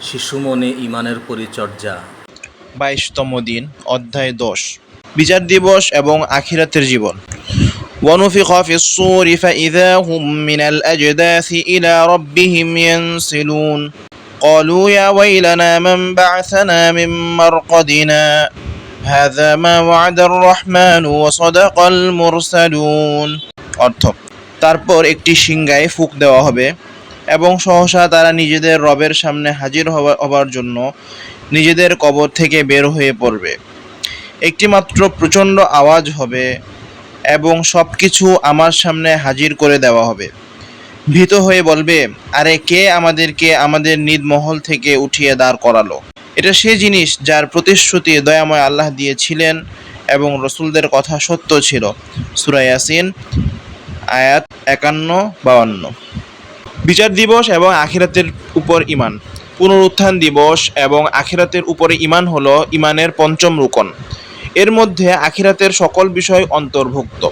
শিশু মনে ঈমানের পরিচর্যা। 22তম দিন, অধ্যায় 10, বিচার দিবস এবং আখিরাতের জীবন। ونفخ في الصور فإذا هم من الأجداث إلى ربهم ينسلون قالوا يا ويلنا من بعثنا من مرقدنا هذا ما وعد الرحمن وصدق المرسلون। অর্থ, তারপর একটি সিংহায় ফুঁক দেওয়া হবে এবং সহসা তারা নিজেদের রবের সামনে হাজির হবার জন্য নিজেদের কবর থেকে বের হয়ে পড়বে। একটিমাত্র প্রচণ্ড আওয়াজ হবে এবং সব কিছু আমার সামনে হাজির করে দেওয়া হবে। ভীত হয়ে বলবে, আরে কে আমাদেরকে আমাদের নিজ মহল থেকে উঠিয়ে দাঁড় করালো? এটা সে জিনিস যার প্রতিশ্রুতি দয়াময় আল্লাহ দিয়েছিলেন এবং রসুলদের কথা সত্য ছিল। সূরা ইয়াসিন আয়াত 51-52। বিচার দিবস এবং আখিরাতের উপর ঈমান। পুনরুত্থান দিবস এবং আখিরাতের উপরে ঈমান হলো ঈমানের পঞ্চম রুকন। এর মধ্যে আখিরাতের সকল বিষয় অন্তর্ভুক্ত,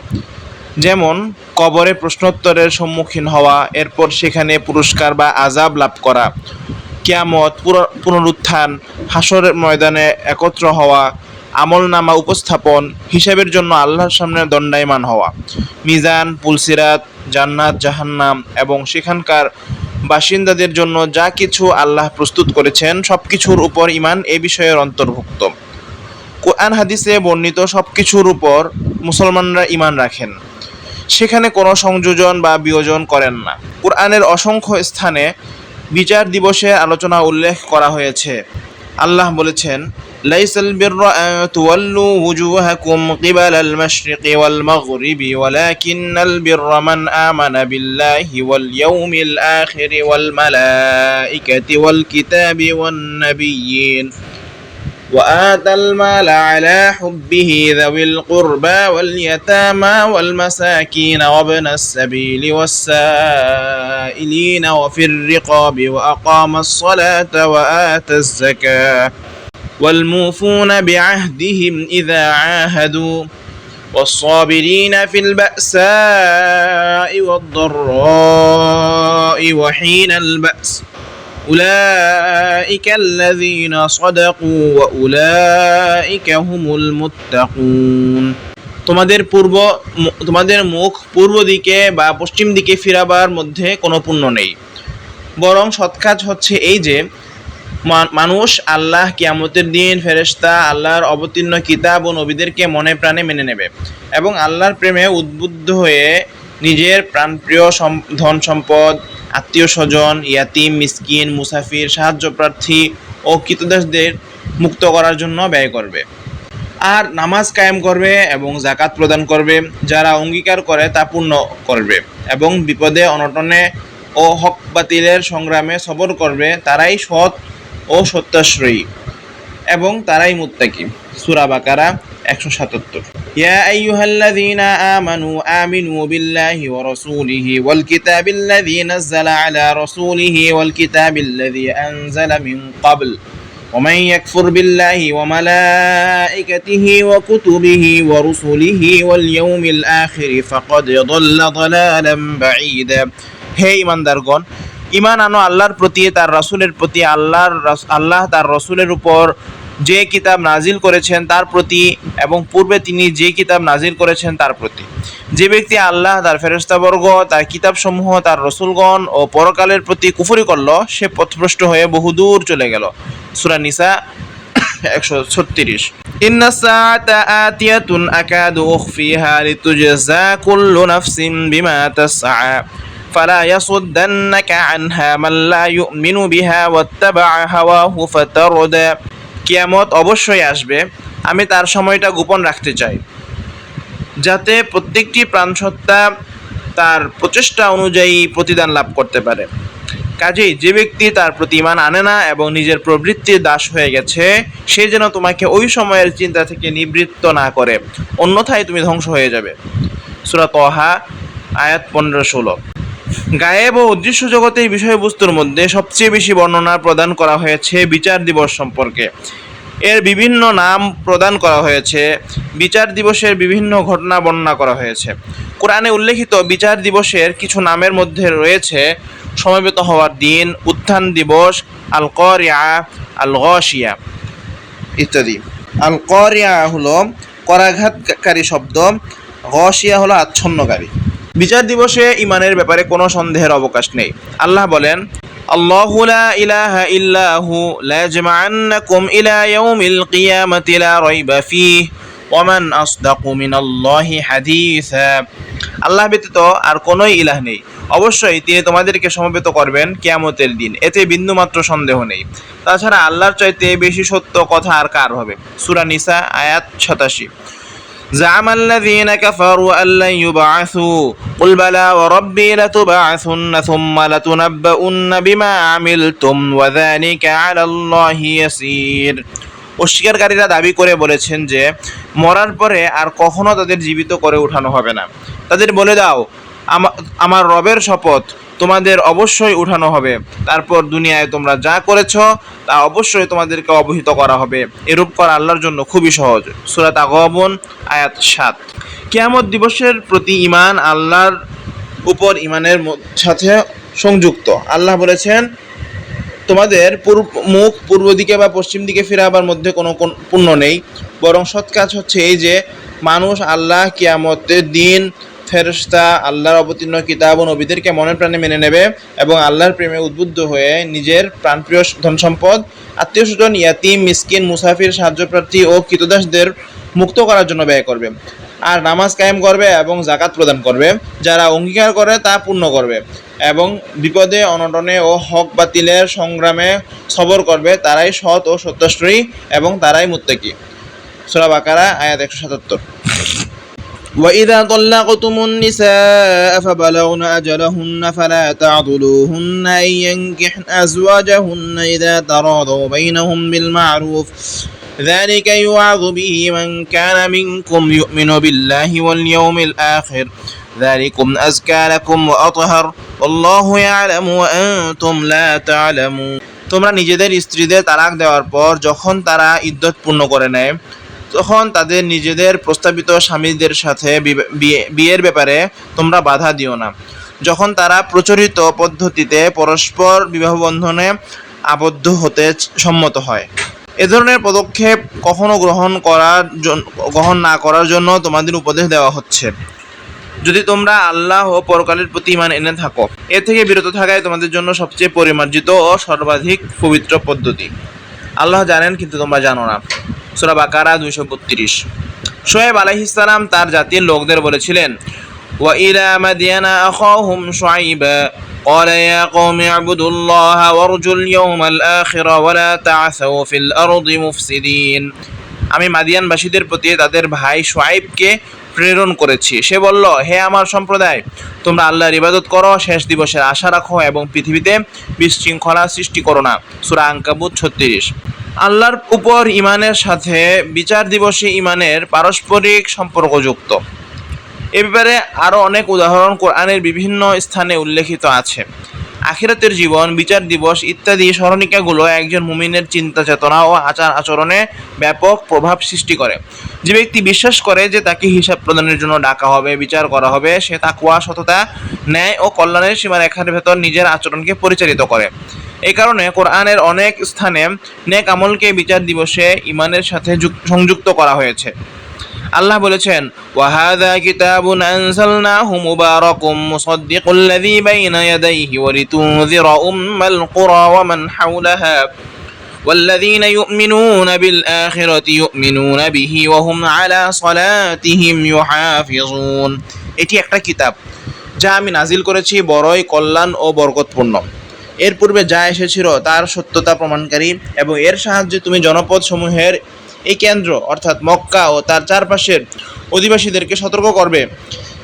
যেমন কবরে প্রশ্নোত্তরের সম্মুখীন হওয়া, এরপর সেখানে পুরস্কার বা আযাব লাভ করা, কিয়ামত, পুনরুত্থান, হাসরের ময়দানে একত্র হওয়া, আমলনামা উপস্থাপন, হিসাবের জন্য আল্লাহর সামনে দণ্ডায়মান হওয়া, মিজান, পুলসিরাত, জান্নাত, জাহান্নাম এবং সেখানকার বাসিন্দাদের জন্য যা কিছু আল্লাহ প্রস্তুত করেছেন সবকিছুর উপর ঈমান এ বিষয়ের অন্তর্ভুক্ত। কোরআন হাদিসে বর্ণিত সবকিছুর উপর মুসলমানরা ঈমান রাখেন, সেখানে কোনো সংযোজন বা বিয়োজন করেন না। কোরআনের অসংখ্য স্থানে বিচার দিবসের আলোচনা উল্লেখ করা হয়েছে। আল্লাহ বলেছেন, লাইসাল বিররা আন তুওয়াল্লু ওয়ুজুহাকুম কিবালাল মাশরিকি ওয়াল মাগরিবি ওয়ালাকিন্নাল বিররা মান আমানা বিল্লাহি ওয়াল ইয়াউমিল আখির ওয়াল মালাইকাতি ওয়াল কিতাবি ওয়ান নাবিয়্যিন وآتى المال على حبه ذوي القربى واليتامى والمساكين وابن السبيل والسائلين وفي الرقاب وأقام الصلاة وآتى الزكاة والموفون بعهدهم إذا عاهدوا والصابرين في البأساء والضراء وحين البأس أولئك الذين صدقوا وأولئك هم المتقون। তোমাদের মুখ পূর্ব দিকে বা পশ্চিম দিকে ফিরাবার মধ্যে কোনো পুণ্য নেই, বরং সৎকাজ হচ্ছে এই যে মানুষ আল্লাহ, কিয়ামতের দিন, ফেরেশতা, আল্লাহর অবতীর্ণ কিতাব ও নবীদেরকে মনে প্রাণে মেনে নেবে এবং আল্লাহর প্রেমে উদ্বুদ্ধ হয়ে নিজের প্রাণপ্রিয় ধন সম্পদ, আত্মীয় স্বজন, ইয়াতিম, মিসকিন, মুসাফির, সাহায্যপ্রার্থী ও কৃতদাসদের মুক্ত করার জন্য ব্যয় করবে। আর নামাজ কায়েম করবে এবং যাকাত প্রদান করবে। যারা অঙ্গীকার করে তা পূর্ণ করবে এবং বিপদে অনটনে ও হক বাতিলের সংগ্রামে সবর করবে, তারাই সৎ ও সত্যাশ্রয়ী এবং তারাই মুত্তাকি। সূরা বাকারা 177। ইয়া আইয়ুহাল্লাযীনা আমানু আমিনু বিল্লাহি ওয়া রাসূলিহি ওয়াল কিতাবিল্লাযী নাযালা আলা রাসূলিহি ওয়াল কিতাবিল্লাযী আনজালা মিন ক্বাবল ওয়া মান ইয়াকফুর বিল্লাহি ওয়া মালাইকাতিহি ওয়া কুতুবিহি ওয়া রুসুলিহি ওয়াল ইয়াউমিল আখির ফাকাদ দাল্লা দালালান বাঈদা। হে ঈমানদারগণ, ঈমান আনো আল্লাহর প্রতি, তার রাসূলের প্রতি, আল্লাহ তার রাসূলের উপর যে কিতাব নাজিল করেছেন তার প্রতি এবং পূর্বে তিনি যে কিতাব নাজিল করেছেন তার প্রতি। যে ব্যক্তি আল্লাহ, তার ফেরেশতাবর্গ, তার কিতাবসমূহ, তার রাসূলগণ ও পরকালের প্রতি কুফরি করল, সে পথভ্রষ্ট হয়ে বহুদূর চলে গেল। সূরা নিসা 136। ইন্নাস সাআতা আতিয়াতুন আকাদু উখফিহা লিতুজজা কুল্লু নাফসিন বিমা তাসআ ফালা ইয়াসুদ্দান্নাকা আনহা মান লা ইউমিনু বিহা ওয়াত্তাবা হাওয়াহু ফাতারদা। কিয়ামত অবশ্যই আসবে, আমি তার সময়টা গোপন রাখতে চাই, যাতে প্রত্যেকটি প্রাণসত্তা তার প্রচেষ্টা অনুযায়ী প্রতিদান লাভ করতে পারে। কাজেই যে ব্যক্তি তার প্রতি ঈমান আনে না এবং নিজের প্রবৃত্তির দাস হয়ে গেছে, সে যেন তোমাকে ওই সময়ের চিন্তা থেকে নিবৃত্ত না করে, অন্যথায় তুমি ধ্বংস হয়ে যাবে। সূরা তাহা আয়াত 15-16। গায়েব ও অদৃশ্য জগতের বিষয়বস্তুর মধ্যে সবচেয়ে বেশি বর্ণনা প্রদান করা হয়েছে বিচার দিবস সম্পর্কে। এর বিভিন্ন নাম প্রদান করা হয়েছে, বিচার দিবসের বিভিন্ন ঘটনা বর্ণনা করা হয়েছে। কোরআনে উল্লেখিত বিচার দিবসের কিছু নামের মধ্যে রয়েছে সমবেত হওয়ার দিন, উত্থান দিবস, আল কারিয়া, আল গাশিয়া ইত্যাদি। আল কারিয়া হলো করাঘাতকারী শব্দ, গাশিয়া হলো আচ্ছন্নকারী। বিচার দিবসে ইমানের ব্যাপারে কোনো সন্দেহের অবকাশ নেই। আল্লাহ বলেন, আল্লাহু লা ইলাহা ইল্লাহু লা ইয়াজমা'আন্নাকুম ইলা ইয়াউমিল কিয়ামাতি লা রাইবা ফীহি ওয়া মান আসদাকু মিনাল্লাহি হাদীসা। আল্লাহ ব্যতীত আর কোনোই ইলাহ নেই, অবশ্যই তিনি তোমাদেরকে সমবেত করবেন কিয়ামতের দিন, এতে বিন্দুমাত্র সন্দেহ নেই। তাছাড়া আল্লাহর চাইতে বেশি সত্য কথা আর কার হবে? সূরা নিসা আয়াত 87। زعم الذين كفروا أن لن يبعثوا قل بلى وربي لتبعثن ثم لتنبؤن بما عملتم وذلك على الله يسير। অস্বীকারীরা দাবি করে বলেছেন যে মরার পরে আর কখনো তাদের জীবিত করে উঠানো হবে না। তাদের বলে দাও, আমার রবের শপথ, তোমাদের অবশ্যই উঠানো হবে, তারপর দুনিয়ায় তোমরা যা করেছ তা অবশ্যই তোমাদেরকে অবহিত করা হবে। এরূপ করা আল্লাহর জন্য খুবই সহজ। সূরা তাগাবুন আয়াত 7। কিয়ামত দিবসের প্রতি ঈমান আল্লাহর উপর ঈমানের সাথে সংযুক্ত। আল্লাহ বলেছেন, তোমাদের মুখ পূর্ব দিকে বা পশ্চিম দিকে ফিরাবার মধ্যে কোনো পুণ্য নেই, বরং সৎ কাজ হচ্ছে এই যে মানুষ আল্লাহ কিয়ামতের দিন, ফেরেশতা, আল্লাহর অবতীর্ণ কিতাব ও নবীদেরকে মনে প্রাণে মেনে নেবে এবং আল্লাহর প্রেমে উদ্বুদ্ধ হয়ে নিজের প্রাণপ্রিয় ধন সম্পদ, আত্মীয় স্বজন, ইয়াতিম, মিসকিন, মুসাফির, সাহায্যপ্রার্থী ও কৃতদাসদের মুক্ত করার জন্য ব্যয় করবে। আর নামাজ কায়েম করবে এবং যাকাত প্রদান করবে। যারা অঙ্গীকার করে তা পূর্ণ করবে এবং বিপদে, অনটনে ও হক বাতিলের সংগ্রামে সবর করবে, তারাই সৎ ও সত্যাশ্রয়ী এবং তারাই মুত্তাকি। সূরা বাকারা আয়াত 177। وَإِذَا طَلَّقْتُمُ النِّسَاءَ فَبَلَغْنَ أَجَلَهُنَّ فَلَا تَعْضُلُوهُنَّ أَن يَنكِحْنَ أَزْوَاجَهُنَّ إِذَا تَرَاضَوْا بَيْنَهُم بِالْمَعْرُوفِ ذَلِكَ يُوعَظُ بِهِ مَن كَانَ مِنكُمْ يُؤْمِنُ بِاللَّهِ وَالْيَوْمِ الْآخِرِ ذَلِكُمْ أَزْكَىٰ لَكُمْ وَأَطْهَرُ وَاللَّهُ يَعْلَمُ وَأَنتُمْ لَا تَعْلَمُونَ। তোমরা নিজেদের স্ত্রীদের তালাক দেওয়ার পর যখন তারা ইদ্যত পূর্ণ করে নেয়, তখন তাদের নিজেদের প্রস্তাবিত স্বামীদের সাথে বিয়ের ব্যাপারে তোমরা বাধা দিও না, যখন তারা প্রচলিত পদ্ধতিতে পরস্পর বিবাহ বন্ধনে আবদ্ধ হতে সম্মত হয়। এ ধরনের পদক্ষেপ কখনো গ্রহণ না করার জন্য তোমাদের উপদেশ দেওয়া হচ্ছে, যদি তোমরা আল্লাহ ও পরকালের প্রতি ঈমান এনে থাকো। এ থেকে বিরত থাকাই তোমাদের জন্য সবচেয়ে পরিমার্জিত ও সর্বাধিক পবিত্র পদ্ধতি। আল্লাহ জানেন, কিন্তু তোমরা জানো না। সূরা বাকারা 232। শুআয়ব আলাইহিস সালাম তার জাতির লোকদের বলেছিলেন, ওয়া ইলা মাদিয়ানা আখাহুম শুআইবা ক্বালা ইয়া কওমি ইবুদুল্লাহা ওয়ারজুল ইয়াওমাল আখিরা ওয়া লা তা'সাউ ফিল আরদি মুফসিদিন। আমি মাদিয়ানবাসীদের প্রতি তাদের ভাই শুআইবকে প্রেরণ করেছি। সে বলল, হে আমার সম্প্রদায়, তোমরা আল্লাহর ইবাদত করো, শেষ দিবসের আশা রাখো এবং পৃথিবীতে বিশৃঙ্খলা সৃষ্টি করো না। সূরা আনকাবুত 36। আল্লাহর উপর ঈমানের সাথে বিচার দিবসে ঈমানের পারস্পরিক সম্পর্কযুক্ত। এ ব্যাপারে আরও অনেক উদাহরণ কোরআনের বিভিন্ন স্থানে উল্লেখিত আছে। আখিরাতের জীবন, বিচার দিবস ইত্যাদি স্মরণিকাগুলো একজন মুমিনের চিন্তা চেতনা ও আচার আচরণে ব্যাপক প্রভাব সৃষ্টি করে। যে ব্যক্তি বিশ্বাস করে যে তাকে হিসাব প্রদানের জন্য ডাকা হবে, বিচার করা হবে, সে তাকওয়া, সততা, ন্যায় ও কল্যাণের সীমারেখার ভেতর নিজের আচরণকে পরিচালিত করে। এই কারণে কোরআনের অনেক স্থানে নেক আমলকে বিচার দিবসে ঈমানের সাথে সংযুক্ত করা হয়েছে। আল্লাহ বলেছেন, ওয়াহাদা কিতাবুন আনজালনাহু মুবারাকুম মুসাদ্দিকুল লাযী বাইনা ইয়াদাইহি ওয়া লিতুনযিরা উম্মাল কুরা ওয়া মান হাওলাহা والذين يؤمنون بالآخرة يؤمنون به وهم على صلاتهم يحافظون। এটি একটা কিতাব যা আমি নাজিল করেছি, বড়ই কল্যাণ ও বরকতপূর্ণ। এর পূর্বে যা এসেছিল তার সত্যতা প্রমাণকারী, এবং এর সাহায্যে তুমি জনপদ সমূহের এই কেন্দ্র অর্থাৎ মক্কা ও তার চারপাশের অধিবাসীদেরকে সতর্ক করবে।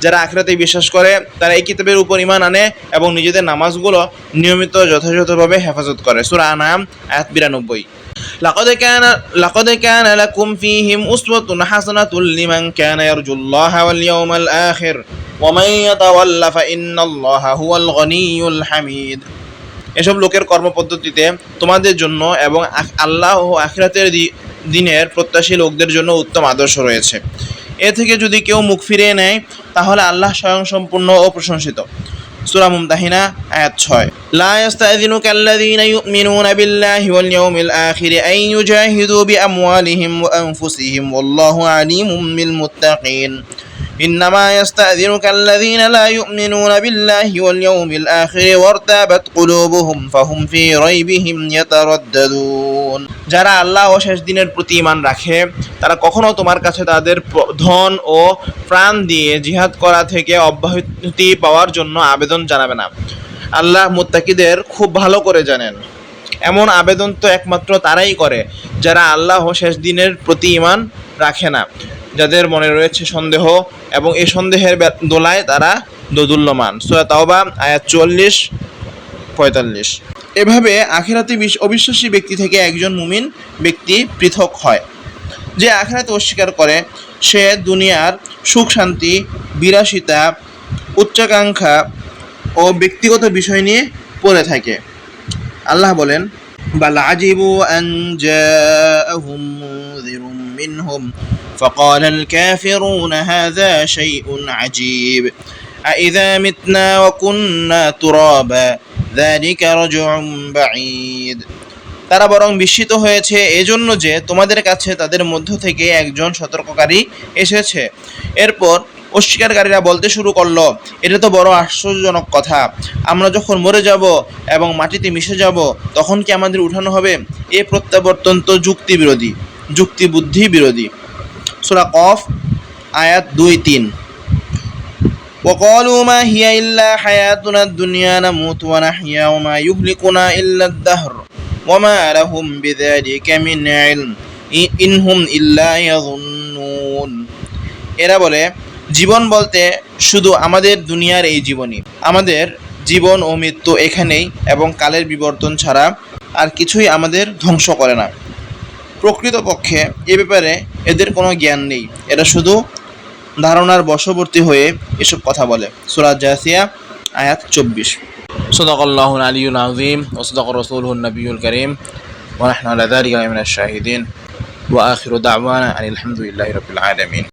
যারা আখিরাতে বিশ্বাস করে তারা এই কিতাবের উপর ঈমান আনে এবং নিজেদের নামাজগুলো নিয়মিত যথাযথভাবে হেফাজত করে। সূরা আনআম আয়াত 92। লাকাদ কানা লাকুম ফীহিম উসওয়াতুন হাসানাতুন লিমান কানা ইয়ারজুল্লাহা ওয়াল ইয়াওমাল আখির ওয়া মান ইয়াতাওয়াল্লা ফা ইন্নাল্লাহা হুয়াল গনিয়্যুল হামিদ। এসব লোকের কর্মপদ্ধতিতে তোমাদের জন্য এবং আল্লাহ ও আখিরাতের দিনের প্রত্যাশী লোকদের জন্য উত্তম আদর্শ রয়েছে। এ থেকে যদি কেউ মুখ ফিরিয়ে নেয় তাহলে আল্লাহ স্বয়ংসম্পূর্ণ ও প্রশংসিত। সূরা মুমতাহিনা আয়াত 6 লা ইস্তাযিনুকা আল্লাযীনা ইউমিনুনা বিল্লাহি ওয়াল ইয়াউমিল আখির আন ইউজাহিদু বিআমওয়ালিহিম ওয়া আনফুসিহিম ওয়াল্লাহু আলিমুম বিল মুত্তাকিন إنما يستأذنك الذين لا يؤمنون بالله واليوم الآخر وارتابت قلوبهم فهم في ريبهم يترددون যারা আল্লাহ ও শেষ দিনের প্রতি ঈমান রাখে তারা কখনো তোমার কাছে তাদের ধন ও প্রাণ দিয়ে জিহাদ করা থেকে অব্যাহতি পাওয়ার জন্য আবেদন জানাবে না। আল্লাহ মুত্তাকিদের খুব ভালো করে জানেন। এমন আবেদন তো একমাত্র তারাই করে যারা আল্লাহ ও শেষ দিনের প্রতি ঈমান রাখে না, যাদের মনে রয়েছে সন্দেহ এবং এই সন্দেহের দোলায় তারা দোদুল্যমান। সূরা তাওবা আয়াত 44-45। এভাবে আখিরাতে অবিশ্বাসী ব্যক্তি থেকে একজন মুমিন ব্যক্তি পৃথক হয়। যে আখিরাতে অস্বীকার করে সে দুনিয়ার সুখ শান্তি, বিলাসিতা, উচ্চাকাঙ্ক্ষা ও ব্যক্তিগত বিষয় নিয়ে পড়ে থাকে। আল্লাহ বলেন, বাল আজিবু আন জাআহুম মুনযিরুম মিনহুম فقال الكافرون هذا شيء عجيب أإذا متنا وكنا ترابا ذلك رجع بعيد। তারা বরং বিস্মিত হয়েছে এজন্য যে তোমাদের কাছে তাদের মধ্য থেকে একজন সতর্ককারী এসেছে। এরপর অস্বীকারীরা বলতে শুরু করলো, এটা তো বড় আশ্চর্যজনক কথা, আমরা যখন মরে যাব এবং মাটিতে মিশে যাব তখন কি আমাদের উঠানো হবে? এ প্রত্যাবর্তন তো যুক্তি বুদ্ধি বিরোধী। সূরা কফ আয়াত 2-3। وقالوا ما هي إلا حياتنا الدنيا نموت ونحيا وما يهلكنا إلا الدهر وما لهم بذلك من علم إن هم إلا يظنون। এরা বলে, জীবন বলতে শুধু আমাদের দুনিয়ার এই জীবনই, আমাদের জীবন ও মৃত্যু এখানেই এবং কালের বিবর্তন ছাড়া আর কিছুই আমাদের ধ্বংস করে না। প্রকৃতপক্ষে এ ব্যাপারে এদের কোনো জ্ঞান নেই, এরা শুধু ধারণার বশবর্তী হয়ে এসব কথা বলে। সূরা জাসিয়া আয়াত 24। সাদাকাল্লাহুল আলিয়্যুল আযীম ওয়া সাদাকা রাসূলুহুন নাবিয়্যুল কারীম ওয়া নাহনু আলা যালিকা মিনাশ শাহিদিন ওয়া আখিরু দা'ওয়ানা আনিল হামদুলিল্লাহি রাব্বিল আলামিন।